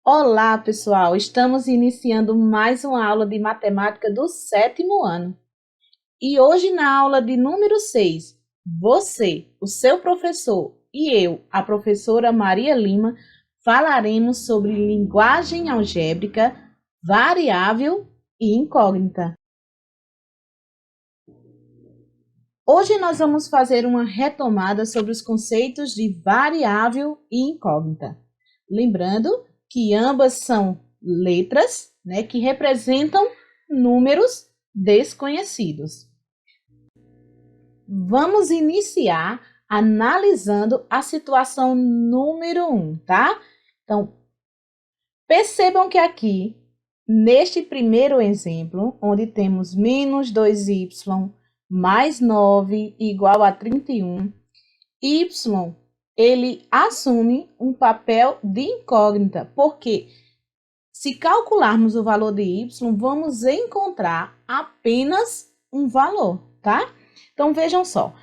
Olá, pessoal! Estamos iniciando mais uma aula de matemática do 7º ano. E hoje, na aula de número 6, você, o seu professor, e eu, a professora Maria Lima, falaremos sobre linguagem algébrica, variável e incógnita. Hoje nós vamos fazer uma retomada sobre os conceitos de variável e incógnita. Lembrando que ambas são letras, que representam números desconhecidos. Vamos iniciar analisando a situação número 1, tá? Então, percebam que aqui, neste primeiro exemplo, onde temos menos 2y mais 9 igual a 31, y ele assume um papel de incógnita, porque se calcularmos o valor de y, vamos encontrar apenas um valor, tá? Então, vejam só.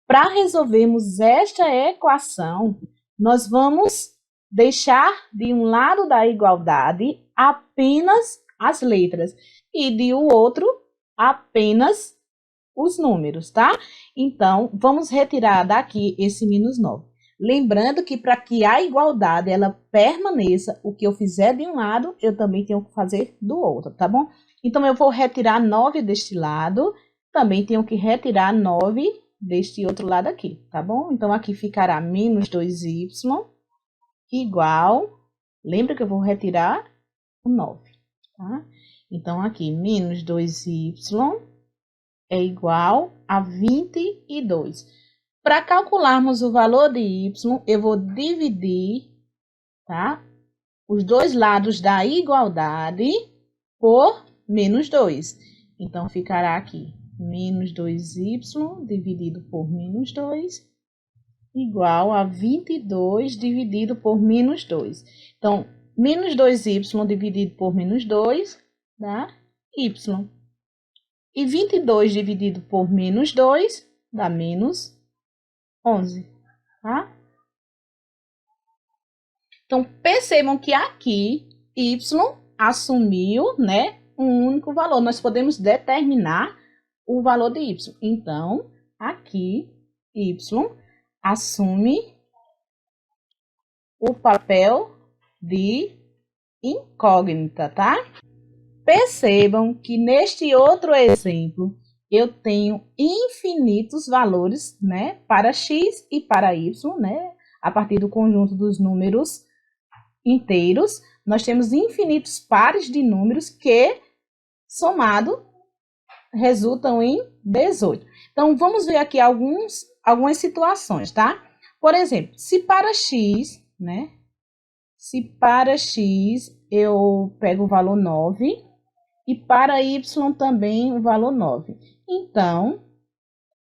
Para resolvermos esta equação, nós vamos deixar de um lado da igualdade apenas as letras e de o outro apenas os números, tá? Então, vamos retirar daqui esse menos 9. Lembrando que para que a igualdade ela permaneça, o que eu fizer de um lado, eu também tenho que fazer do outro, tá bom? Então, eu vou retirar 9 deste lado, também tenho que retirar 9 deste outro lado aqui, tá bom? Então, aqui ficará menos 2y igual, lembra que eu vou retirar o 9, tá? Então, aqui, menos 2y é igual a 22. Para calcularmos o valor de y, eu vou dividir, tá, os dois lados da igualdade por menos 2. Então, ficará aqui menos 2y dividido por menos 2 igual a 22 dividido por menos 2. Então, menos 2y dividido por menos 2 dá y. E 22 dividido por menos 2 dá menos 11, tá? Então, percebam que aqui y assumiu, um único valor. Nós podemos determinar o valor de y. Então, aqui y assume o papel de incógnita, tá? Percebam que neste outro exemplo, eu tenho infinitos valores, para x e para y, a partir do conjunto dos números inteiros, nós temos infinitos pares de números que, somado, resultam em 18. Então, vamos ver aqui algumas situações, tá? Por exemplo, se para x, se para x eu pego o valor 9, e para y também o valor 9. Então,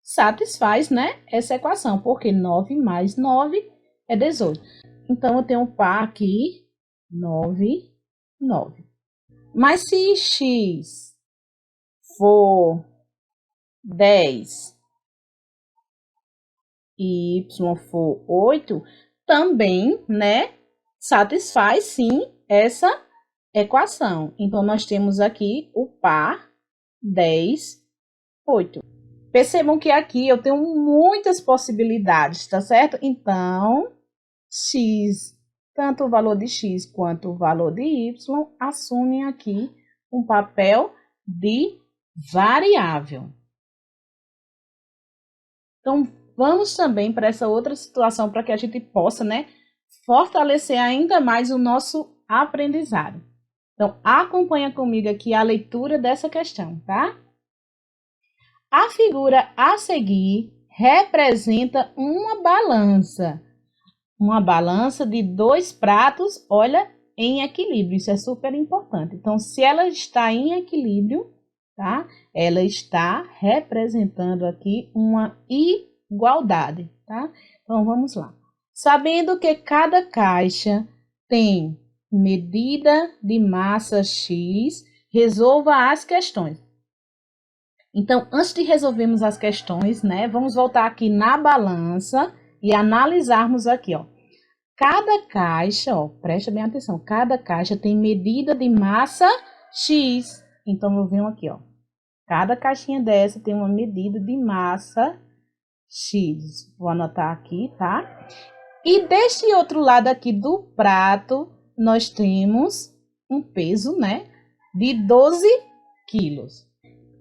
satisfaz, essa equação, porque 9 mais 9 é 18. Então, eu tenho um par aqui, 9, 9. Mas se x for 10 e y for 8, também, satisfaz sim essa equação. Então, nós temos aqui o par 10, 8. Percebam que aqui eu tenho muitas possibilidades, tá certo? Então, x, tanto o valor de x quanto o valor de y, assumem aqui um papel de variável. Então, vamos também para essa outra situação para que a gente possa, fortalecer ainda mais o nosso aprendizado. Então, acompanha comigo aqui a leitura dessa questão, tá? A figura a seguir representa uma balança. Uma balança de 2 pratos, olha, em equilíbrio. Isso é super importante. Então, se ela está em equilíbrio, tá? Ela está representando aqui uma igualdade, tá? Então, vamos lá. Sabendo que cada caixa tem medida de massa x, resolva as questões. Então, antes de resolvermos as questões, vamos voltar aqui na balança e analisarmos aqui, ó. cada caixa, ó, presta bem atenção, cada caixa tem medida de massa X. Então, eu venho aqui, ó. Cada caixinha dessa tem uma medida de massa X. Vou anotar aqui, tá? E deste outro lado aqui do prato, nós temos um peso, né, de 12 quilos.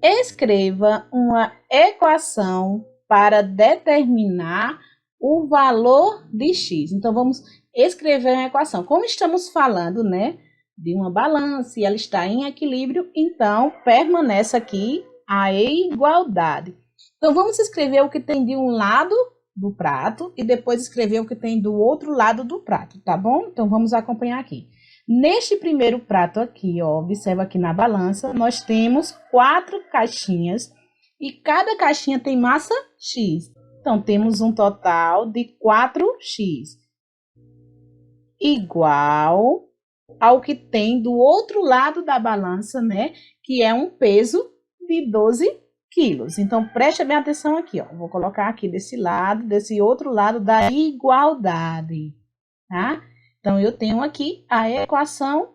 Escreva uma equação para determinar o valor de X. Então, vamos escrever uma equação. Como estamos falando, né, de uma balança e ela está em equilíbrio, então, permanece aqui a igualdade. Então, vamos escrever o que tem de um lado do prato e depois escrever o que tem do outro lado do prato, tá bom? Então, vamos acompanhar aqui. Neste primeiro prato aqui, ó, observa aqui na balança, nós temos 4 caixinhas e cada caixinha tem massa X. Então, temos um total de 4x igual ao que tem do outro lado da balança, né? Que é um peso de 12 quilos. Então, preste bem atenção aqui, ó. Vou colocar aqui desse lado, desse outro lado da igualdade, tá? Então, eu tenho aqui a equação,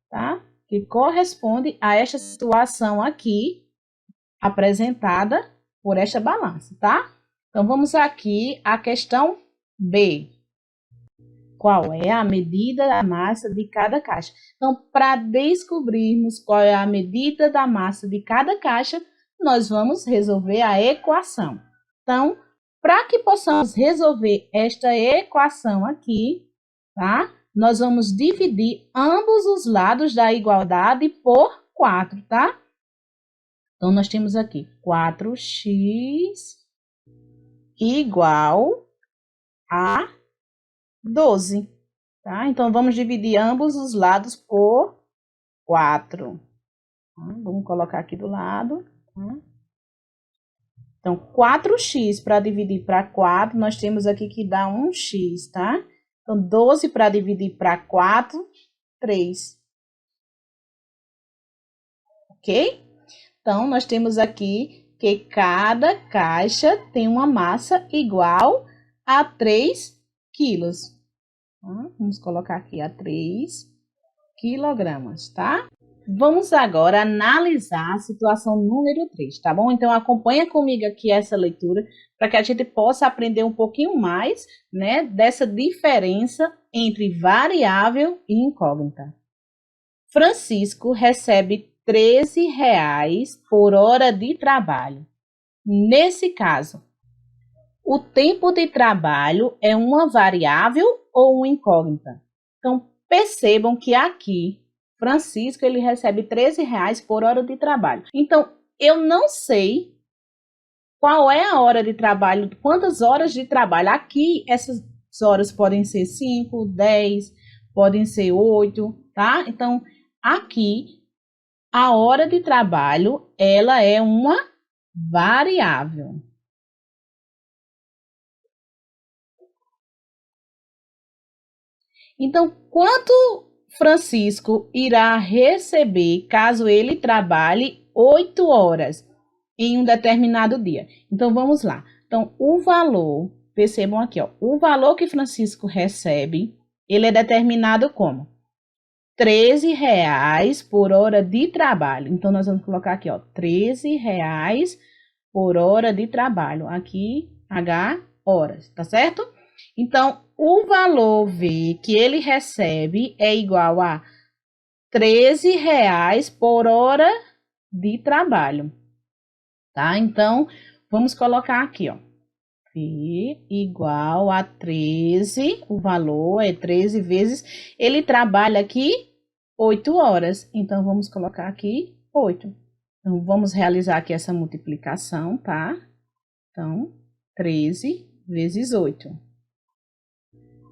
tá? Que corresponde a esta situação aqui, apresentada por esta balança, tá? Então, vamos aqui à questão B. Qual é a medida da massa de cada caixa? Então, para descobrirmos qual é a medida da massa de cada caixa, nós vamos resolver a equação. Então, para que possamos resolver esta equação aqui, tá? Nós vamos dividir ambos os lados da igualdade por 4, tá? Então, nós temos aqui 4x igual a 12, tá? Então, vamos dividir ambos os lados por 4. Vamos colocar aqui do lado. Tá? Então, 4x para dividir para 4, nós temos aqui que dá 1x, tá? Então, 12 para dividir para 4, 3. Ok? Então, nós temos aqui que cada caixa tem uma massa igual a 3 quilos. Vamos colocar aqui a 3 quilogramas, tá? Vamos agora analisar a situação número 3, tá bom? Então, acompanha comigo aqui essa leitura para que a gente possa aprender um pouquinho mais, né, dessa diferença entre variável e incógnita. Francisco recebe R$ 13 por hora de trabalho. Nesse caso, o tempo de trabalho é uma variável ou uma incógnita? Então, percebam que aqui, Francisco ele recebe R$ 13 por hora de trabalho. Então, eu não sei qual é a hora de trabalho, quantas horas de trabalho. Aqui, essas horas podem ser 5, 10, podem ser 8, tá? Então, aqui, a hora de trabalho, ela é uma variável. Então, quanto Francisco irá receber caso ele trabalhe 8 horas em um determinado dia? Então, vamos lá. Então, o valor, percebam aqui, ó, o valor que Francisco recebe, ele é determinado como? R$ 13 por hora de trabalho. Então, nós vamos colocar aqui, ó, R$ 13 por hora de trabalho. Aqui, H horas, tá certo? Então, o valor V que ele recebe é igual a R$ 13 por hora de trabalho, tá? Então, vamos colocar aqui, ó, V igual a 13, o valor é 13 vezes, ele trabalha aqui 8 horas, então vamos colocar aqui 8. Então, vamos realizar aqui essa multiplicação, tá? Então, 13 vezes 8.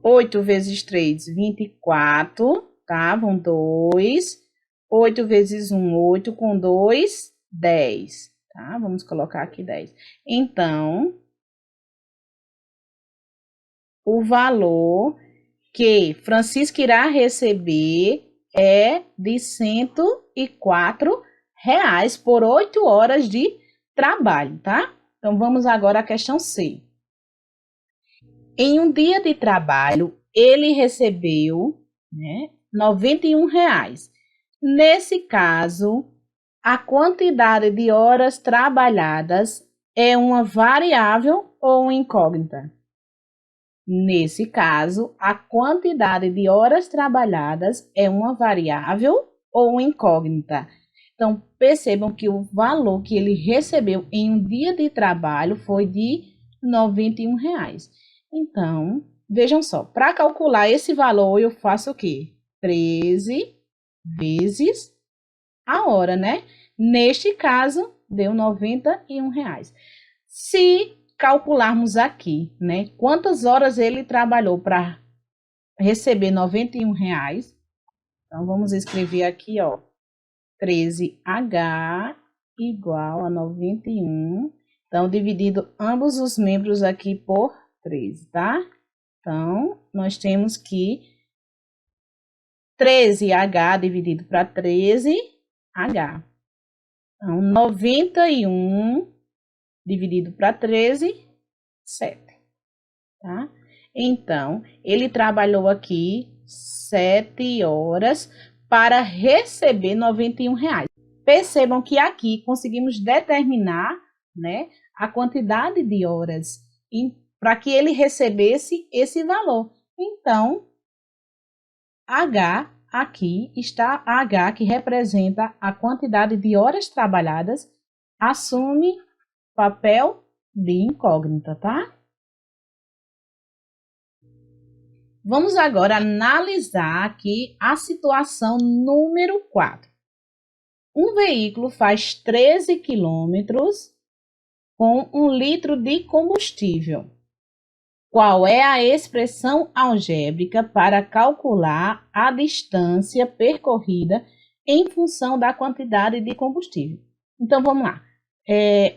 8 vezes 3, 24, tá? Vão 2. 8 vezes 1, 8 com 2, 10, tá? Vamos colocar aqui 10. Então, o valor que Francisco irá receber é de R$ 104 por 8 horas de trabalho, tá? Então, vamos agora à questão C. Em um dia de trabalho, ele recebeu, né, R$ 91. Nesse caso, a quantidade de horas trabalhadas é uma variável ou uma incógnita? Nesse caso, a quantidade de horas trabalhadas é uma variável ou uma incógnita? Então, percebam que o valor que ele recebeu em um dia de trabalho foi de R$ 91. Então, vejam só, para calcular esse valor, eu faço o quê? 13 vezes a hora, né? Neste caso, deu R$ 91. Se calcularmos aqui, né, quantas horas ele trabalhou para receber R$ 91, então vamos escrever aqui, ó, 13H igual a 91. Então, dividindo ambos os membros aqui por 13, tá? Então, nós temos que 13H dividido para 13H. Então, 91 dividido para 13, 7, tá? Então, ele trabalhou aqui 7 horas para receber R$ 91. Percebam que aqui conseguimos determinar, né, a quantidade de horas para que ele recebesse esse valor. Então, H aqui está H, que representa a quantidade de horas trabalhadas, assume papel de incógnita, tá? Vamos agora analisar aqui a situação número 4. Um veículo faz 13 quilômetros com 1 litro de combustível. Qual é a expressão algébrica para calcular a distância percorrida em função da quantidade de combustível? Então, vamos lá.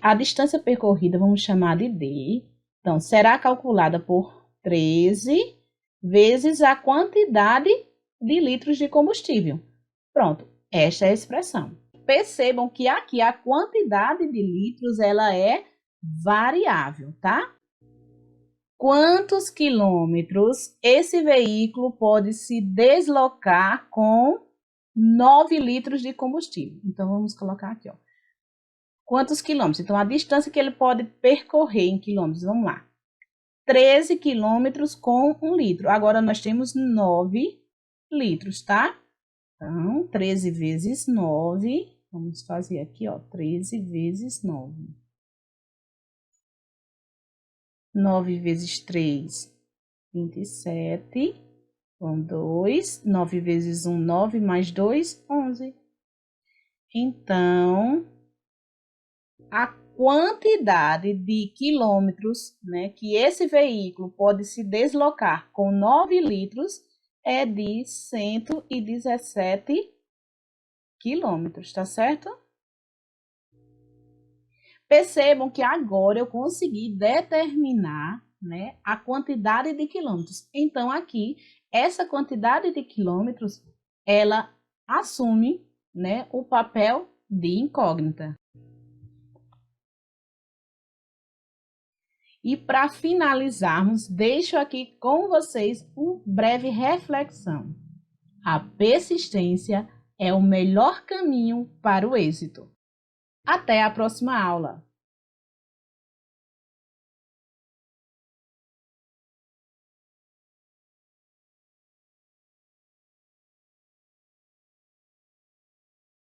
A distância percorrida, vamos chamar de D. Então, será calculada por 13 vezes a quantidade de litros de combustível. Pronto, esta é a expressão. Percebam que aqui a quantidade de litros ela é variável, tá? Quantos quilômetros esse veículo pode se deslocar com 9 litros de combustível? Então, vamos colocar aqui, ó. Quantos quilômetros? Então, a distância que ele pode percorrer em quilômetros, vamos lá. 13 quilômetros com 1 litro. Agora, nós temos 9 litros, tá? Então, 13 vezes 9. Vamos fazer aqui, ó, 13 vezes 9. 9 vezes 3, 27. Com 2. 9 vezes 1, 9. Mais 2, 11. Então, a quantidade de quilômetros, né, que esse veículo pode se deslocar com 9 litros é de 117 quilômetros, tá certo? Percebam que agora eu consegui determinar, né, a quantidade de quilômetros. Então, aqui, essa quantidade de quilômetros, ela assume, né, o papel de incógnita. E para finalizarmos, deixo aqui com vocês uma breve reflexão. A persistência é o melhor caminho para o êxito. Até a próxima aula!